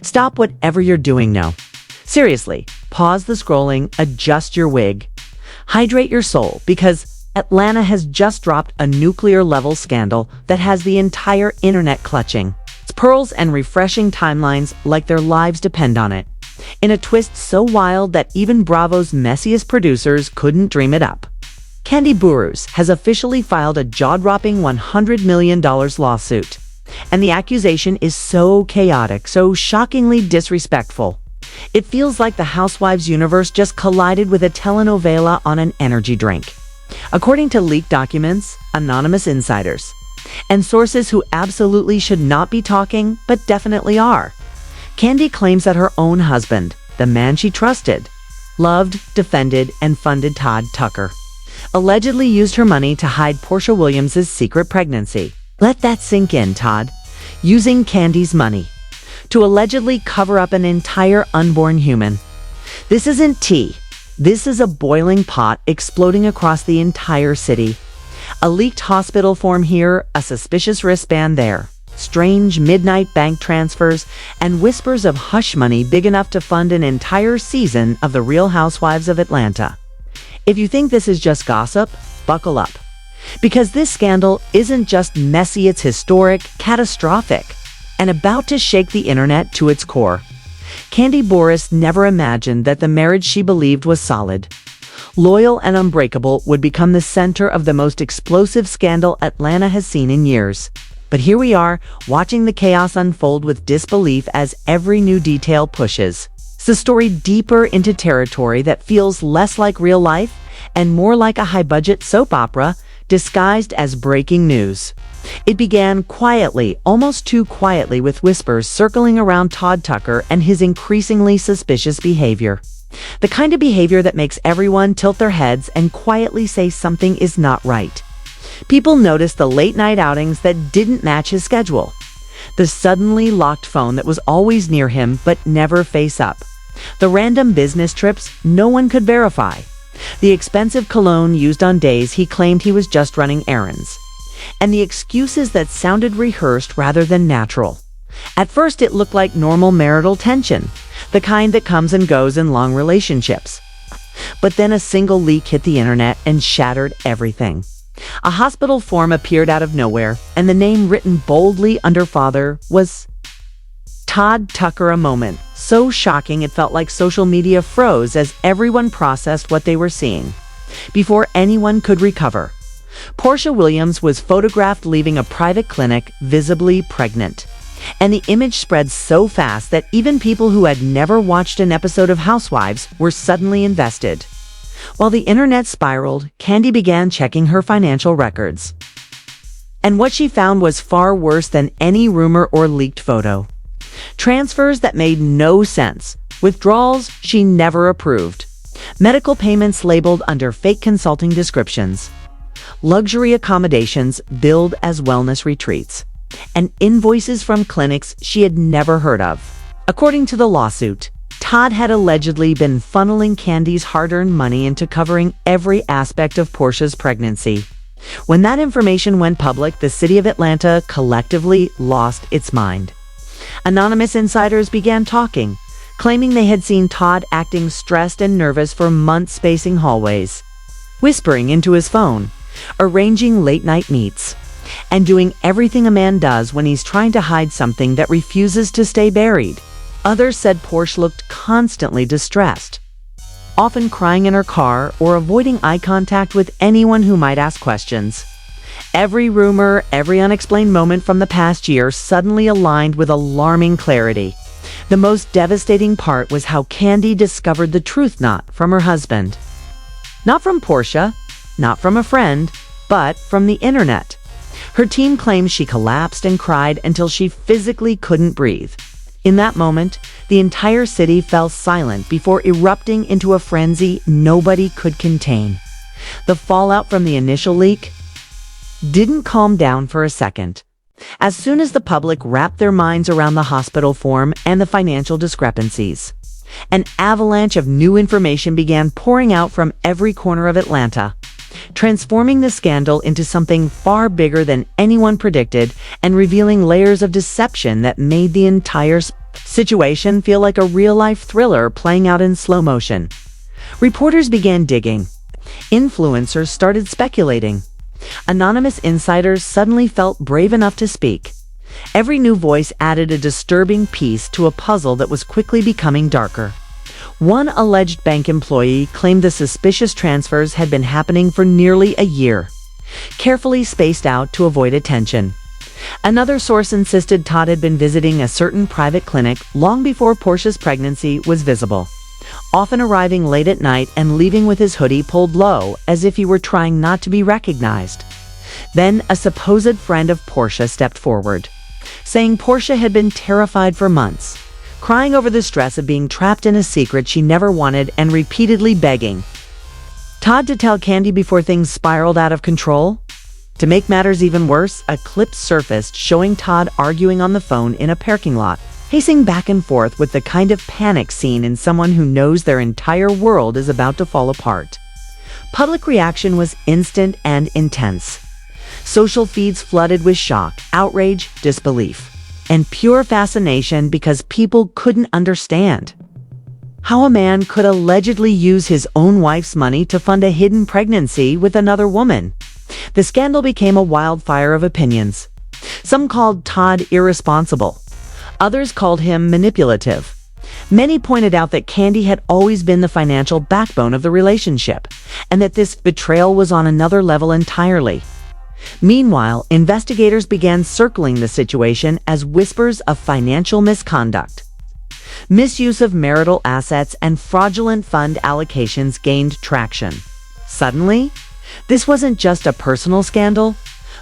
Stop whatever you're doing now. Seriously, pause the scrolling, adjust your wig. Hydrate your soul, because Atlanta has just dropped a nuclear-level scandal that has the entire internet clutching. It's pearls and refreshing timelines like their lives depend on it, in a twist so wild that even Bravo's messiest producers couldn't dream it up. Kandi Burruss has officially filed a jaw-dropping $100 million lawsuit. And the accusation is so chaotic, so shockingly disrespectful. It feels like the Housewives universe just collided with a telenovela on an energy drink. According to leaked documents, anonymous insiders, and sources who absolutely should not be talking, but definitely are, Kandi claims that her own husband, the man she trusted, loved, defended, and funded Todd Tucker, allegedly used her money to hide Porsha Williams' secret pregnancy. Let that sink in, Todd. Using Kandi's money to allegedly cover up an entire unborn human. This isn't tea. This is a boiling pot exploding across the entire city. A leaked hospital form here, a suspicious wristband there, strange midnight bank transfers, and whispers of hush money big enough to fund an entire season of The Real Housewives of Atlanta. If you think this is just gossip, buckle up. Because this scandal isn't just messy, it's historic, catastrophic, and about to shake the internet to its core. Kandi Burruss never imagined that the marriage she believed was solid, loyal, and unbreakable would become the center of the most explosive scandal Atlanta has seen in years. But here we are, watching the chaos unfold with disbelief as every new detail pushes the story deeper into territory that feels less like real life and more like a high-budget soap opera disguised as breaking news. It began quietly, almost too quietly, with whispers circling around Todd Tucker and his increasingly suspicious behavior. The kind of behavior that makes everyone tilt their heads and quietly say something is not right. People noticed the late-night outings that didn't match his schedule, the suddenly locked phone that was always near him but never face up, the random business trips no one could verify, the expensive cologne used on days he claimed he was just running errands, and the excuses that sounded rehearsed rather than natural. At first, it looked like normal marital tension, the kind that comes and goes in long relationships. But then a single leak hit the internet and shattered everything. A hospital form appeared out of nowhere, and the name written boldly under father was Todd Tucker. A moment so shocking it felt like social media froze as everyone processed what they were seeing. Before anyone could recover, Porsha Williams was photographed leaving a private clinic, visibly pregnant. And the image spread so fast that even people who had never watched an episode of Housewives were suddenly invested. While the internet spiraled, Kandi began checking her financial records. And what she found was far worse than any rumor or leaked photo. Transfers that made no sense, withdrawals she never approved, medical payments labeled under fake consulting descriptions, luxury accommodations billed as wellness retreats, and invoices from clinics she had never heard of. According to the lawsuit, Todd had allegedly been funneling Kandi's hard-earned money into covering every aspect of Porsha's pregnancy. When that information went public, the city of Atlanta collectively lost its mind. Anonymous insiders began talking, claiming they had seen Todd acting stressed and nervous for months, pacing hallways, whispering into his phone, arranging late-night meets, and doing everything a man does when he's trying to hide something that refuses to stay buried. Others said Porsha looked constantly distressed, often crying in her car or avoiding eye contact with anyone who might ask questions. Every rumor, every unexplained moment from the past year suddenly aligned with alarming clarity. The most devastating part was how Kandi discovered the truth, not from her husband, not from Porsha, not from a friend, but from the internet. Her team claims she collapsed and cried until she physically couldn't breathe. In that moment, the entire city fell silent before erupting into a frenzy nobody could contain. The fallout from the initial leak didn't calm down for a second. As soon as the public wrapped their minds around the hospital form and the financial discrepancies, an avalanche of new information began pouring out from every corner of Atlanta, transforming the scandal into something far bigger than anyone predicted and revealing layers of deception that made the entire Situation feel like a real-life thriller playing out in slow motion. Reporters began digging. Influencers started speculating. Anonymous insiders suddenly felt brave enough to speak. Every new voice added a disturbing piece to a puzzle that was quickly becoming darker. One alleged bank employee claimed the suspicious transfers had been happening for nearly a year, carefully spaced out to avoid attention. Another source insisted Todd had been visiting a certain private clinic long before Porsha's pregnancy was visible, often arriving late at night and leaving with his hoodie pulled low as if he were trying not to be recognized. Then a supposed friend of Porsha stepped forward, saying Porsha had been terrified for months, crying over the stress of being trapped in a secret she never wanted and repeatedly begging Todd to tell Kandi before things spiraled out of control. To make matters even worse, a clip surfaced showing Todd arguing on the phone in a parking lot, pacing back and forth with the kind of panic seen in someone who knows their entire world is about to fall apart. Public reaction was instant and intense. Social feeds flooded with shock, outrage, disbelief, and pure fascination because people couldn't understand how a man could allegedly use his own wife's money to fund a hidden pregnancy with another woman. The scandal became a wildfire of opinions. Some called Todd irresponsible. Others called him manipulative. Many pointed out that Kandi had always been the financial backbone of the relationship, and that this betrayal was on another level entirely. Meanwhile, investigators began circling the situation as whispers of financial misconduct. Misuse of marital assets and fraudulent fund allocations gained traction. Suddenly, this wasn't just a personal scandal,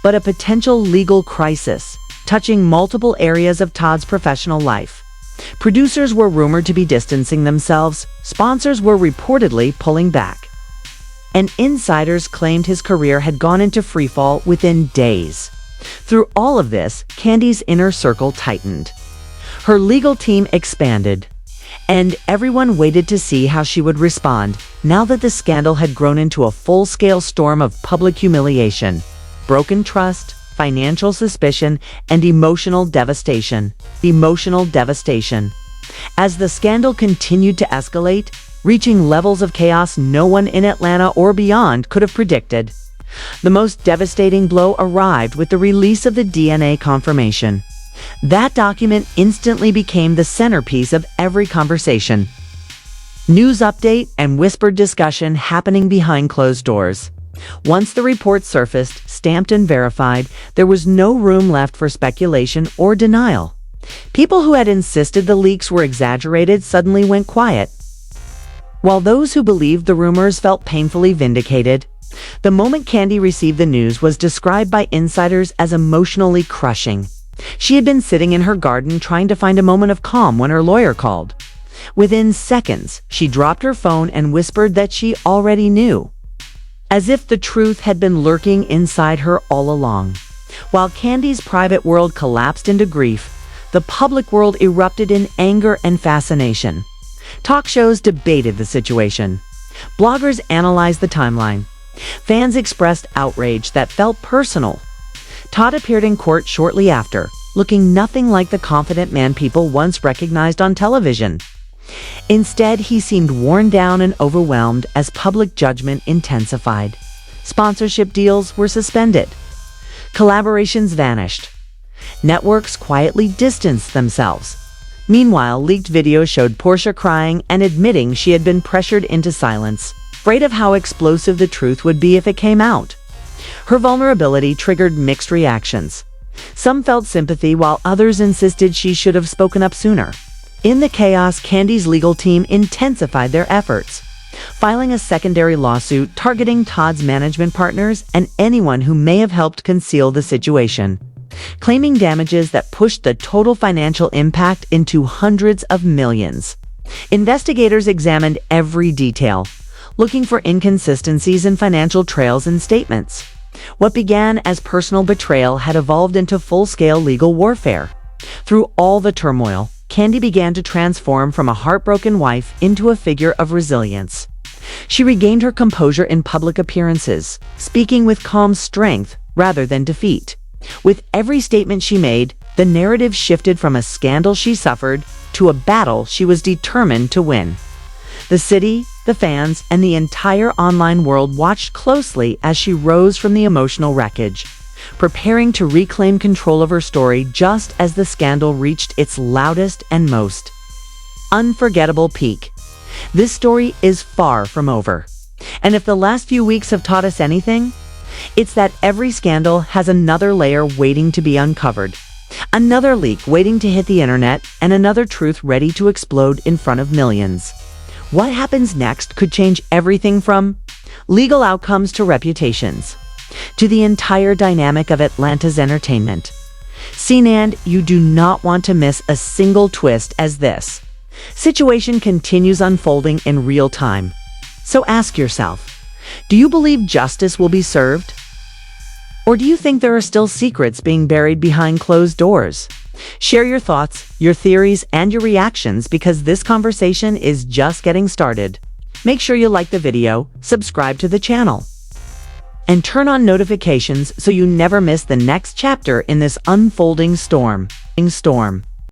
but a potential legal crisis, touching multiple areas of Todd's professional life. Producers were rumored to be distancing themselves, sponsors were reportedly pulling back, and insiders claimed his career had gone into freefall within days. Through all of this, Kandi's inner circle tightened. Her legal team expanded, and everyone waited to see how she would respond now that the scandal had grown into a full-scale storm of public humiliation, broken trust, financial suspicion, and emotional devastation. As the scandal continued to escalate, reaching levels of chaos no one in Atlanta or beyond could have predicted, the most devastating blow arrived with the release of the DNA confirmation. That document instantly became the centerpiece of every conversation. News update and whispered discussion happening behind closed doors. Once the report surfaced, stamped and verified, there was no room left for speculation or denial. People who had insisted the leaks were exaggerated suddenly went quiet, while those who believed the rumors felt painfully vindicated. The moment Kandi received the news was described by insiders as emotionally crushing. She had been sitting in her garden trying to find a moment of calm when her lawyer called. Within seconds, she dropped her phone and whispered that she already knew, as if the truth had been lurking inside her all along. While Kandi's private world collapsed into grief, the public world erupted in anger and fascination. Talk shows debated the situation. Bloggers analyzed the timeline. Fans expressed outrage that felt personal. Todd appeared in court shortly after, looking nothing like the confident man people once recognized on television. Instead, he seemed worn down and overwhelmed as public judgment intensified. Sponsorship deals were suspended. Collaborations vanished. Networks quietly distanced themselves. Meanwhile, leaked videos showed Porsha crying and admitting she had been pressured into silence, afraid of how explosive the truth would be if it came out. Her vulnerability triggered mixed reactions. Some felt sympathy while others insisted she should have spoken up sooner. In the chaos, Kandi's legal team intensified their efforts, filing a secondary lawsuit targeting Todd's management partners and anyone who may have helped conceal the situation, claiming damages that pushed the total financial impact into hundreds of millions. Investigators examined every detail, looking for inconsistencies in financial trails and statements. What began as personal betrayal had evolved into full-scale legal warfare. Through all the turmoil, Kandi began to transform from a heartbroken wife into a figure of resilience. She regained her composure in public appearances, speaking with calm strength rather than defeat. With every statement she made, the narrative shifted from a scandal she suffered to a battle she was determined to win. The city, the fans, and the entire online world watched closely as she rose from the emotional wreckage, preparing to reclaim control of her story just as the scandal reached its loudest and most unforgettable peak. This story is far from over. And if the last few weeks have taught us anything, it's that every scandal has another layer waiting to be uncovered, another leak waiting to hit the internet, and another truth ready to explode in front of millions. What happens next could change everything from legal outcomes to reputations, to the entire dynamic of Atlanta's entertainment. And you do not want to miss a single twist as this situation continues unfolding in real time. So ask yourself, do you believe justice will be served? Or do you think there are still secrets being buried behind closed doors? Share your thoughts, your theories, and your reactions because this conversation is just getting started. Make sure you like the video, subscribe to the channel, and turn on notifications so you never miss the next chapter in this unfolding storm.